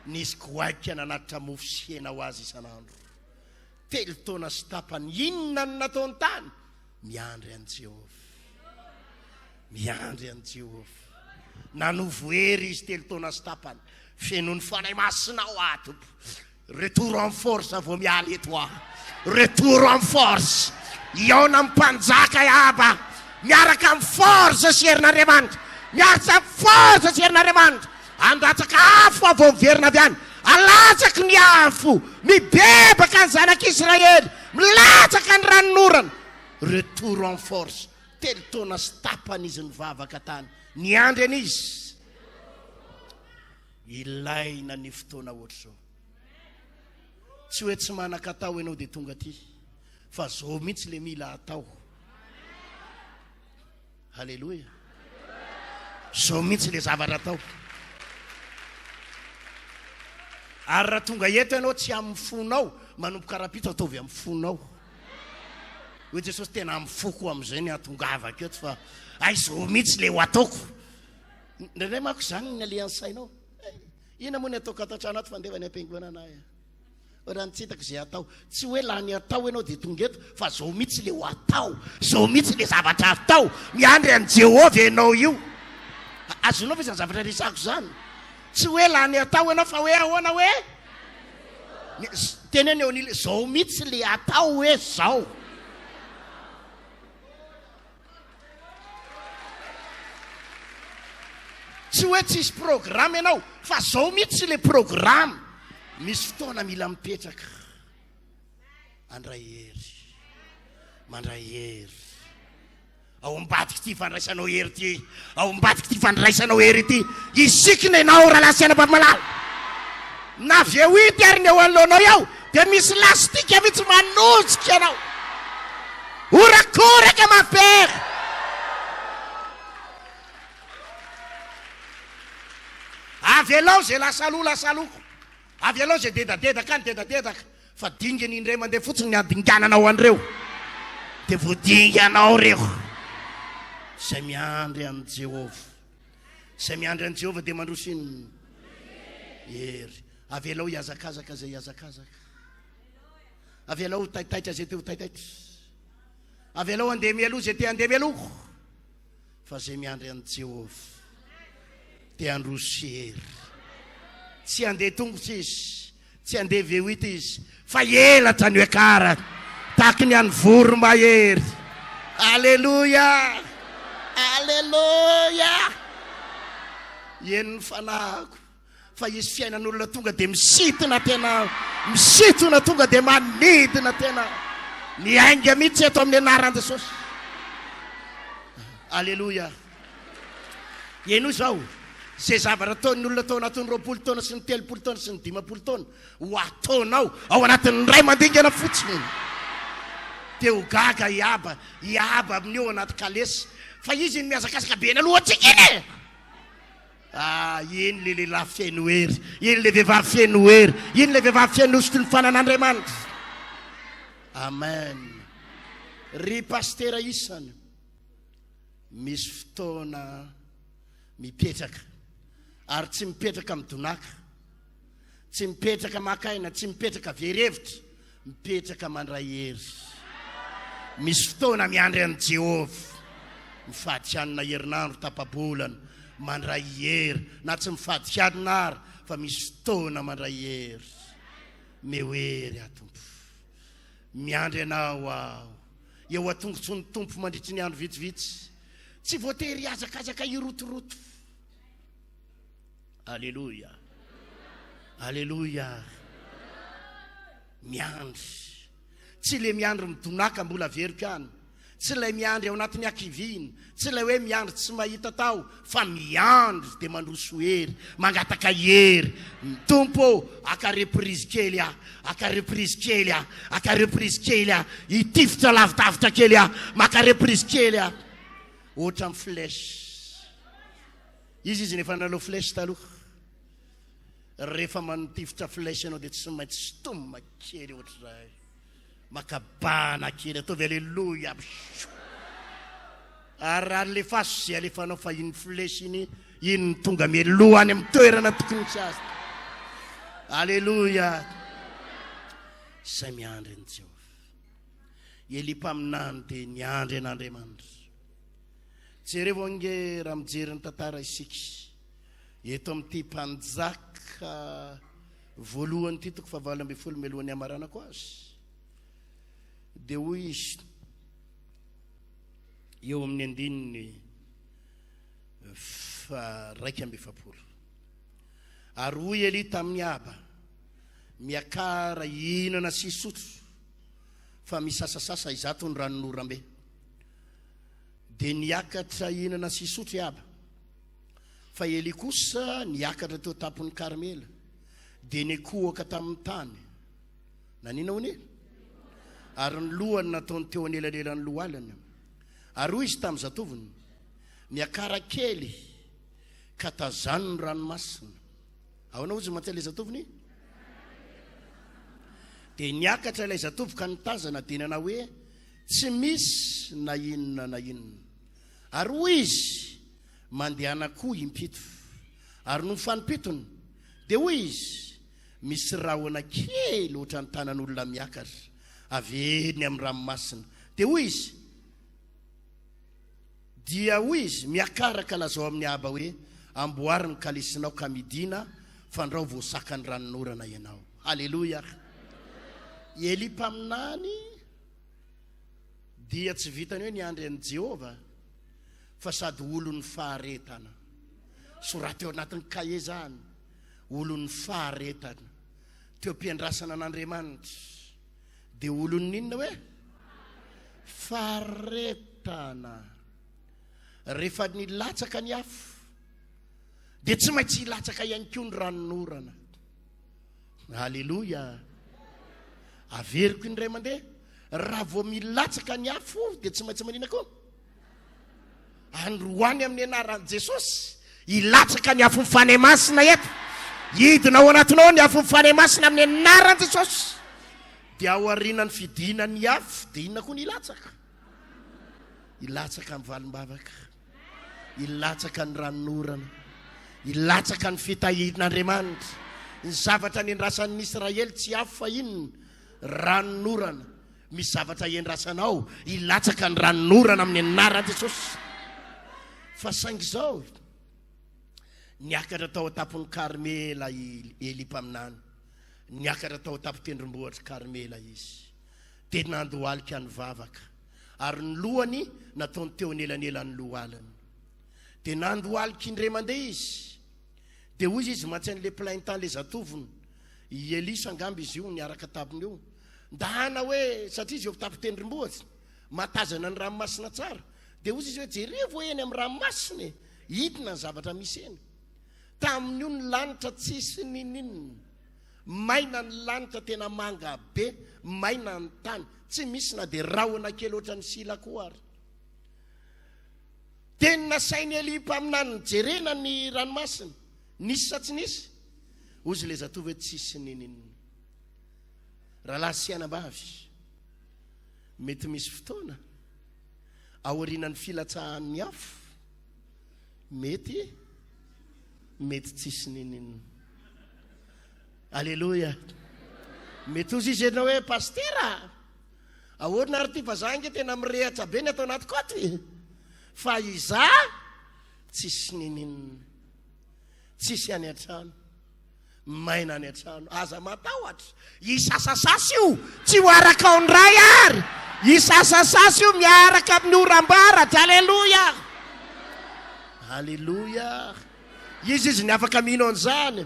Nisy goaika nanatitra mofo sy hena ho azy isan'andro. 3 taona sy tapany. Inona no nataony tany? Miandry an Jehova. Miandry an Jehova. Nanovo hery izy 3 taona sy tapany. Fenony fanahy masina ao atompo. Retour en force vao miala eto aho. Retour en force. Iaona mpanjaka aba. Miaraka amin'ny force sy herin'Andriamanitra. Miaraka amin'ny force sy herin'Andriamanitra. Andatsaka afo avao miverina avy any. Alatsaky ny afo. Mibebaka ny zanak'Israely. Milatsaka ny ranonorana. Retour en force. 3 taona sy tapany izy nivavaka tany. Niandry an'izy. Ilaina ny fotoana ohatr'izao. Tsy hoe tsy manan-katao ianao dia tonga aty, fa zao mihitsy le mila atao. Alleluia. Zao mihitsy le zavatra atao. Ary raha tonga eto ianao tsy amin'ny fonao manomboka rapito ataovy amin'ny fonao hoe Jesosy tena amin'ny foko amin'izay ny atongavako eto fa ay zao mihitsy le ho ataoko ndray mako zany ny alean'ny sainao ina moa ny ataoko atatrano ato fandeha ny ampiangoana anahy raha nitsitako izay atao tsy hoe laha ny atao ianao dia tonga eto fa zao mihitsy le ho atao zao mihitsy le zavatra atao miandry an'i Jehovah ianao io azonao fa izany zavatra resako zany tsy hoe laha ny atao ianao fa hoe ahoana hoe teneny eo an'ile zao mihitsy le atao hoe zao tsy hoe tsisy programme ianao fa zao mihitsy le programme misy fotoana mila mipetraka andray hery mandray hery ao ambadika ty fandraisanao hery ty ao ambadika ty fandraisanao hery ty isikina ianao raha lasiana bamalala na veo ity ary ny eo anoloanao ao dia misy lastika mihitsy manotsika ianao orakoraka mapera avy alao zay lasaloko avy alao zay dedadedaka any dedadedaka fa dingany indray mandeha fotsiny ny adingananao andreo dia voadinganao reo zay miandry an'i Jehovah zay miandry an'i Jehovah dia mandrosiny hery avy alao iazakazaka zay iazakazaka avy alao taitaitra zay te ho taitaitra avy alao andeha mialoha zay te andeha mialoha fa zay miandry an'i Jehovah dia androsy hery tsy andeha tongotra izy tsy andeha veoita izy fa elatra ny oekara taky ny any voro mahery alleluia alleluia eny ny fanahiko fa izy fiainan'olona tonga dia misitona tena misitona tonga dia manidina tena miainga mihitsy eto amin'ny anaran'i Jesosy alleluia eno zao zay zavatra taon'ny olona tao anatin'ny 20 taona sy ny 30 taona sy ny 50 taona ho ataonao ao anatin'ny ray mandingana fotsiny dia ho gaga iaba amin'ny eo anaty kalesy fa izy ny miazakazaka be ny aloha antsika eny le lehilahy feno hery eny le vehivavy feno hery eny le vehivavy feno osotry ny fanan'Andriamanitra amen ry Pasteur isany misy fotoana mipetraka ary tsy mipetraka midonaka tsy mipetraka makaina tsy mipetraka verevitra mipetraka mandray hery misy fotoana miandry an'i Jehovah mifatianina herinandro tapabolana mandray hery na tsy mifatianina ary fa misy fotoana mandray hery meo hery atompo miandry anao aho eo atongotsony tompo mandritry ny andro vitsivitsy tsy voatery iazakazaka irotoroto alleluia alleluia miandry tsy le miandry midonaka mbola verika any tsy lay miandry ao anatin'ny akiviny tsy lay hoe miandry tsy mahita tao fa miandry dia mandroso hery mangataka hery tompo aka reprise kely aka reprise kely aka reprise kely itifitra lavitavitra kely maka reprise kely ohatra amin'ny flèche izy nefa nalao flèche taloha rehefa manotifitra flèche anao dia tsy maintsy stoma kely ohatr'izay makabana kely ataovy alleluia ary raha le faso zay alefanao fa iny flèche iny iny tonga mialoha any amin'ny toerana tokony tsy azy alleluia zay miandry an'i Jehovah elimpaminany dia niandry an'Andriamanitra jereo ange raha mijery ny tantara isika eto amin'ity mpanjaka voalohany ty toko 7 melohan'ny amaranako azy dia hoy izy eo amin'ny andininy 1:7 ary hoy Eli tamin'ny aba miakara inana sy sotro fa misasasasa izato ny ranon'orambe dia niakatra inana sy sotro aba fa Eli kosa niakatra teo tapon'ny Karmela dia nikohaka tamin'ny tany nanina hony ary ny lohany nataony teo anelanelan'ny lohalany ary hoy izy tamin'ny zatoviny niakara kely ka tazano ny ranomasina ahoana ozy mantsy le zatoviny dia niakatra ilay zatovoka nitazana dinana hoe tsy misy na inona na inona, ary hoy izy mandehana koa impito, ary no fanimpitony dia hoy izy misy rahona kely ohatra ny tanan'olona miakatra aveny amin'ny ranomasina, dia hoy izy miakaraka lazao amin'ny aba hoe amboary ny kalisinao ka midina fandrao voasaka ny ranonorana ianao. Halleloja. Hery mpaminany dia tsy vitany hoe niandry an'i Jehova fa sady olon'ny faharetana. Soraty eo anatin'ny kahe zany, olon'ny faharetana teo am-piandrasana an'Andriamanitra dia olon'ny inona hoe faharetana. Rehefa nilatsaka ny afo dia tsy maintsy hilatsaka ihany koa ny ranonorana. Halleloja. Averiko indray mandeha, raha vao milatsaka ny afo dia tsy maintsy manina koa androany amin'ny anaran'i Jesosy hilatsaka ny afo Fanahy Masina eto. Hidina ao anatinao ny afo Fanahy Masina amin'ny anaran'i Jesosy, dia ao aorianany fidina ny afo dia inona koa ny hilatsaka amin'ny valim-bavaka, hilatsaka ny ranonorana, hilatsaka ny fitahirin'Andriamanitra. Ny zavatra niendrasan'ny Israely tsy afo fa inona? Ranonorana. Misy zavatra iendrasanao hilatsaka ny ranonorana amin'ny anaran'i Jesosy. Fa saingy izao niakatra tao an-tampon'ny Karmela Hery mpaminany, niakatra tao an-tampon-tendrombohitra Karmela izy, dia nandohalika ny vavaka, ary ny lohany nataony teo anelanelan'ny lohalany, dia nandohalika indray mandeha izy. Dia hoy izy mantsy an'le plaintant le zatovony, Elisa angamba izy io niaraka tapony io, ndahana hoe satria izy eo tampon-tendrombohitra matazana ny ranomasina tsara. Dia hoy izy hoe jereo eny amin'ny ranomasina hitina ny zavatra misy eny. Tamin'io ny lanitra tsisy ninina, maina ny lanitra tena manga be, maina ny tany, tsy misy na dia rahona kely oatra ny sila koa ary. Tena sainy Hery mpaminany jerena ny ranomasina, nisy sa tsy nisy? Ozy le zatovy hoe tsisy ninina. Rahalahy sy anambavy, mety misy fotoana aorianany filatsahan'ny afo, mety tsisy ninina. Alleluja. Mety ozy izy enao hoe pastera, ahoana ary ty vazangy tena mirehatra be ny atao anaty koty, fa iza tsisy ninina, tsisy any an-trano, maina any an-trano, aza matahotra. Isasasasy io tsy ho araka ao ndray ary, isasasasy io miaraka amin'ny oram-baratra. Alleluja. Alleluja. Izy ny afaka mino an'izany.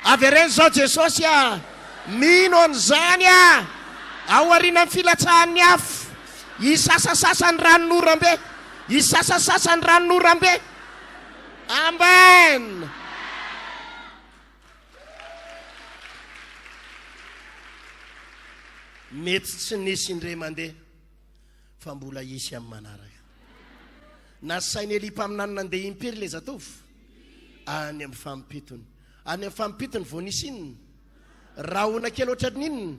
Avereny zao Jesosy mino an'izany ao aorian'ny filatsahan'ny afo, isasasasany ranonorambe, isasasasany ranonorambe. Amen. Mety tsy nisy indray mandeha fa mbola isy amin'ny manaraka. Nasainy Hery mpaminany nandeha impiry le zatovy any amin'ny famimpitony, any amin'ny famimpitony vao nisy inona? Rahona kely oatra ninona?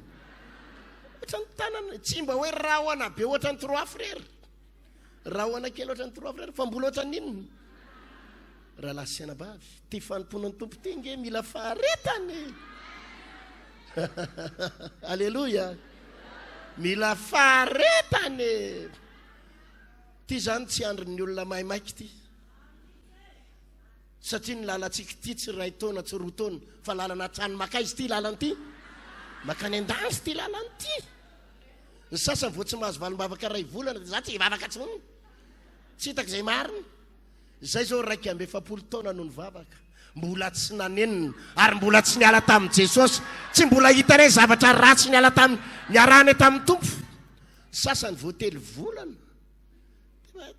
Oatra ny tanana, tsy mba hoe rahona be oatra ny 3 frère, rahona kely oatra ny 3 frère, fa mbola oatra ninona? Rahalahy sy anambavy, ty fanomponan'ny tompo ty nge mila faharetany. Alleluja. Mila faharetany. Ty zany tsy andron'ny olona maimaiky ty, satria ny lalantsika ty tsy ray taona tsy 2 taona fa lalana trano maka izy ty lalany ty, makany an-dansy ty lalany ty. Ny sasany vao tsy mahazo valim-bavaka ray volana, za tsy vavaka tsy hitaka izay marina. Zay zao 2 taona no nivavaka, mbola tsy nanenina ary mbola tsy niala tamin'i Jesosy, tsy mbola hitanay zavatra ratsy niala niarahany tamin'ny tompo. Sasany vao 3 volana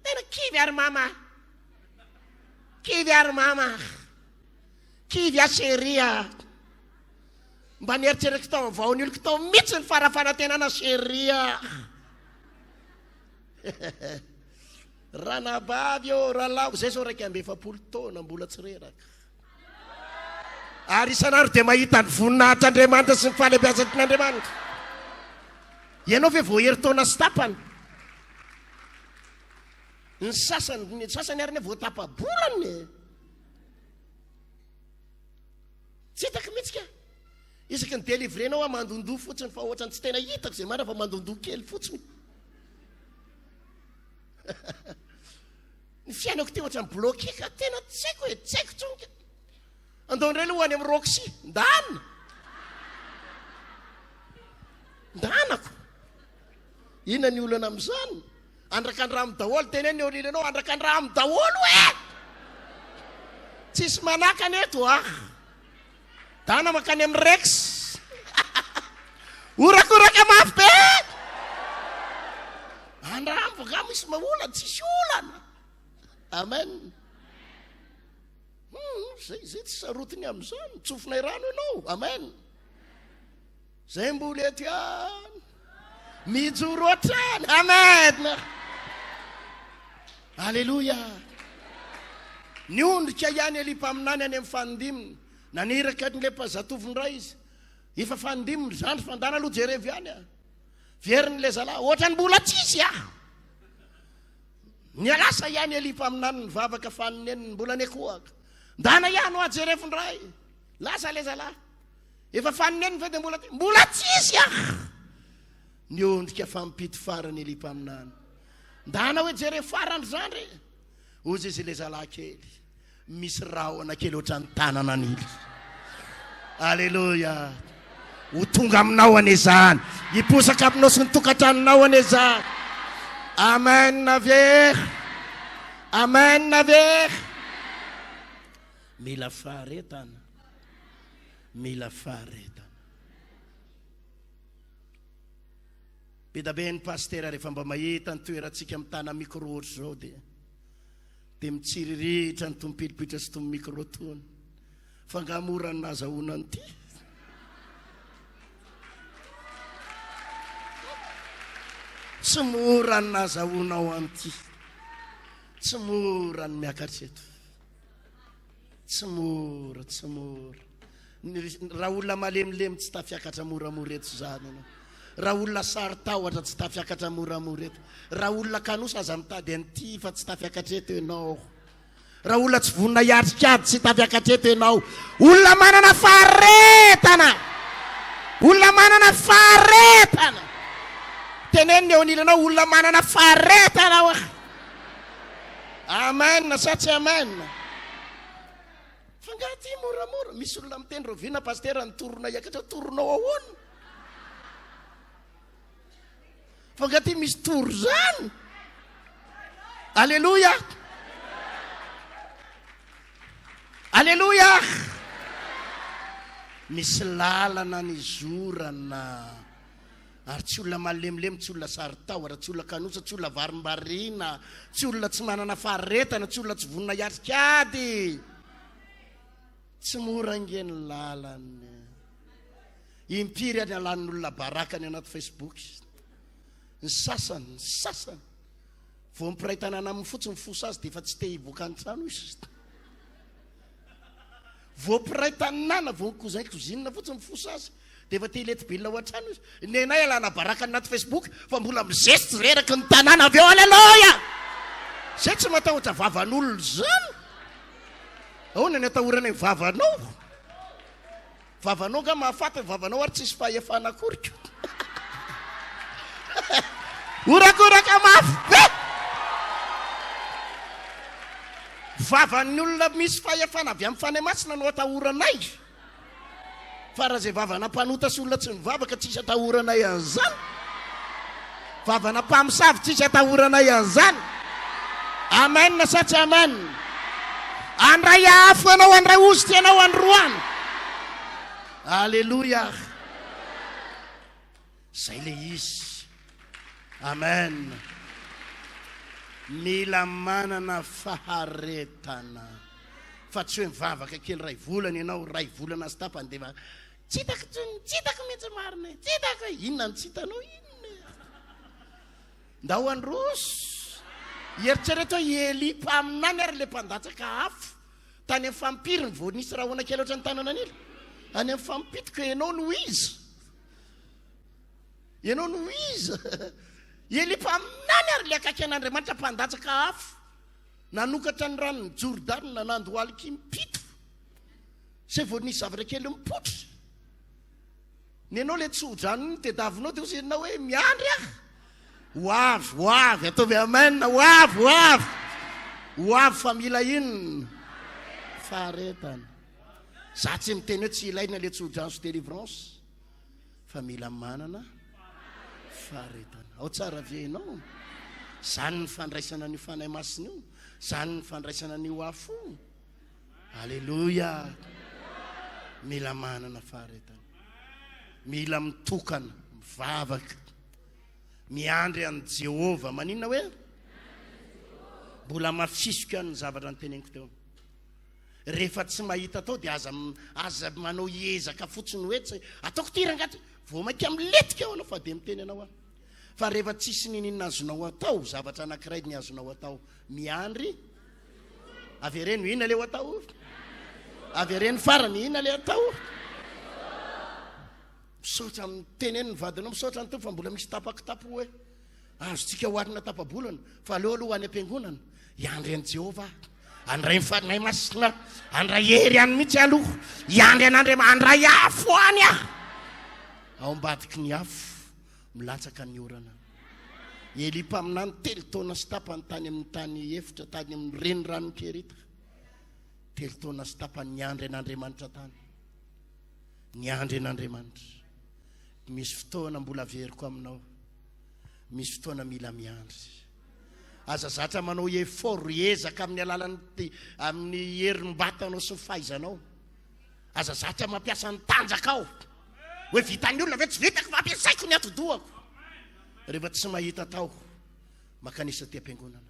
tena kivy ary mama, kivy ary mama, kivy aseria. Mba nieritrereky tao amin'ny Vahao ny oloko tao mihitsy ny farafarantenana seria. Ranabavy eo, rahalahy, zay zao 2 taona mbola tsy reraka. Ary isan'andro dia mahita ny voninahitr'Andriamanitra sy ny fahalebiazan'Andriamanitra. ianao ve voaheritaona sy tapany ny sasany ary ne voatapabolany tsy hitako mihitsika isaky ny délivrenao a mandondoa fotsiny fa ohatrany tsy tena hitako zay marina fa mandondoa kely fotsiny ny fiainako ty ohatrany bloqué ka tena tsy haiko hoe tsy haiko tsonka andaon'ireo aloha hoany amin'ny roxy ndanako inona ny olana amin'izany andrakandra amin'ny daholo tena ny olilanao andrakandra amin'ny daholo tsisy manaka neto dana makany amin'ny rex orakoraka mafy be andramboka misy maolana tsisy olana amen zay tsy sarotiny amin'izany mitsofinay rano ianao amen zay mbola etiany mijoro oatrany amen alleloia ny ondrika ihany alipa aminany any amin'ny fanindiminy naniraka nyle mpazatovindray izy efa fanindiminy zandry fandana aloha jerevy any verin'le zalahy ohatrany mbola tsisy ny alasa ihany alipa aminany ny vavaka fanineniny mbola ny akoaka ndana ihany ho ajerevindray lasa le zalahy efa fanineniny ve de mbola tsisy ny ondrika fampity farany alipa aminany ndana hoe jere farany zandry ozy izy le zalahy kely misy rahona kely ohatrany tanana an'ily alleloia ho tonga aminao ane zany hiposaka aminao sy ny tokantranonao ane zany amen ave mila faharetana be da be ny pastera rehefa mba mahita ny toerantsika amin'ny tana micro ohatry zao de mitsiriritra ny tompilipitra sy tomy micro tony fa ngamora ny nazahoana an'ity tsy mora ny nazahoana ao an'ity tsy mora ny miakatreto tsy mora raha olona malemilemy tsy tafiakatra moramoreto zany anao raha olona sary tahotra tsy tafiakatra moramoreto raha olona kanosa aza mitady an'ity fa tsy tafiakatreto ianao raha olona tsy vonina hiatrikady tsy tafiakatreto ianao olona manana faharetana teneniny eo anilanao olona manana faharetana amen sa tsy amen fa ngaty moramora misy olona miteny ro vina pastera ny torona iakatra toronao ahoana fa ngaty misy toro zany alleluia misy lalana ny zorana ary tsy olona malemilemy tsy olona saritahotra tsy olona kanosa tsy olona varimbarina tsy olona tsy manana faharetana tsy olona tsy vonina hiatrikady tsy mora ngeny lalany impiry any alan'olona barakany anaty Facebook ny sasany vo mpiray tanàna amin'ny fotsiny fosa azy de efa tsy te hivoaka an-trano izy vo mpiray tanàna vo kozinina fotsiny fosa azy de efa te hilety bilina ao an-trano izy nenay alana baraka anaty Facebook fa mbola mizesty reraky ny tanàna avy eo alleloia zay tsy matahotra vavan'olona zany ahoana ny atahorana ny vavanao ka mahafata vavanao ary tsisy fahefana koriko orakoraka mafy be vavan'ny olona misy fahefana avy amin'ny Fanahy Masina no atahoranay fa raha zay vavana mpanota sy olona tsy mivavaka tsisy atahoranay an'izany vavana mpamosavy tsisy atahoranay an'izany amen sa tsy amen andray afo anao andray ozy tianao androany alleluia zay le izy amen mila manana faharetana fa tsy hoe mivavaka kely ray volana ianao ray volana sy tapany de tsitako mihitsy marina tsitako inona ny tsitanao inona ndao androso eritrereto elipa aminany ary le mpandatsaka afo tany amin'ny fampiriny vo nisy raha hoana kely oatra ny tanana an'ila any amin'ny fampitiko ianao no izy ianao no iza elipa aminany ary le akaiky an'Andriamanitra mpandatsaka afo nanokatra ny ranony Jordany nanandoaliky mipito se vao nisy zavatra kely mipotra ny anao le tsodrano tedavinao de ozy enao hoe miandry hoavy ataovy amen hoavy fa mila inona faharetana za tsy miteny hoe tsy ilaina le tsodrano sy délivrance fa mila manana faharetana ao tsara vienao zany ny fandraisana ny fanahy masina io zany ny fandraisana ny hoafo alleluia mila manana faharetana mila mitokana mivavaka miandry an Jehova maninona hoe mbola mafisika ny zavatra nyteneniko teo rehefa tsy mahita tao de aza manao iezaka fotsiny hoe tsy ataoko tirangaty vao mainka amletika ao anao fa de miteny anao fa rehefa tsisy ninina azonao atao zavatra anankiray ny azonao atao miandry avereno ina le atao avereno farany ina le atao misaotra miteneny ny vadinao misaotra ny teo fa mbola misy tapakitapo hoe azotsika hoarina tapabolana fa aleo aloha any am-piangonana iandry an Jehova andray Fanahy Masina andray Hery any mihitsy aloha iandry andray afo any ao ambadiky ny afo milatsaka ny orana elipa aminany telo taona sy tapany tany amin'ny tany efitra tany amin'ny reny rano kerita telo taona sy tapany niandry an'Andriamanitra tany niandry an'Andriamanitra misy fotoana mbola veriko aminao misy fotoana mila miandry aza zatra manao effort ezaka amin'ny alalany amin'ny herim-batanao sy fahaizanao aza zatra mampiasa ny tanjaka ao hoe vitany olona ve tsy vitako fampiasaiko ny atodohako rehefa tsy mahita tao makanisa ty am-piangonana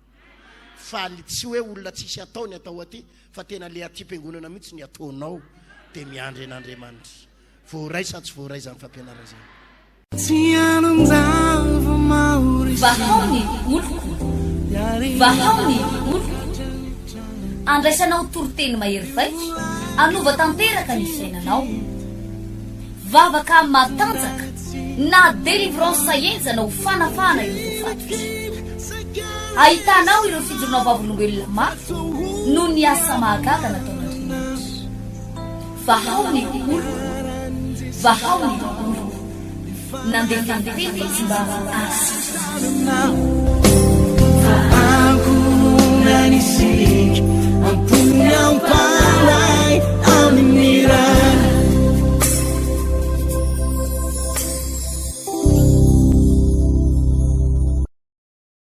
fa tsy hoe olona tsisy ataony atao aty fa tena le aty am-piangonana mihitsy ny ataonao de miandry an'Andriamanitra voaray sa tsy voaray zany fampianara zany Vahao ny oloko andraisanao toriteny mahery vaika anova tanteraka ny fiainanao vavaka matanjaka na délivrance saenjana ho fanafana ireo fatotra ahitanao ireo fijorona vavolombelona mafy no ny asa mahagaga nataon'Andriamanitra Vahao ny oloko Vahao ny oloko nandeha tanteny izy mba asitra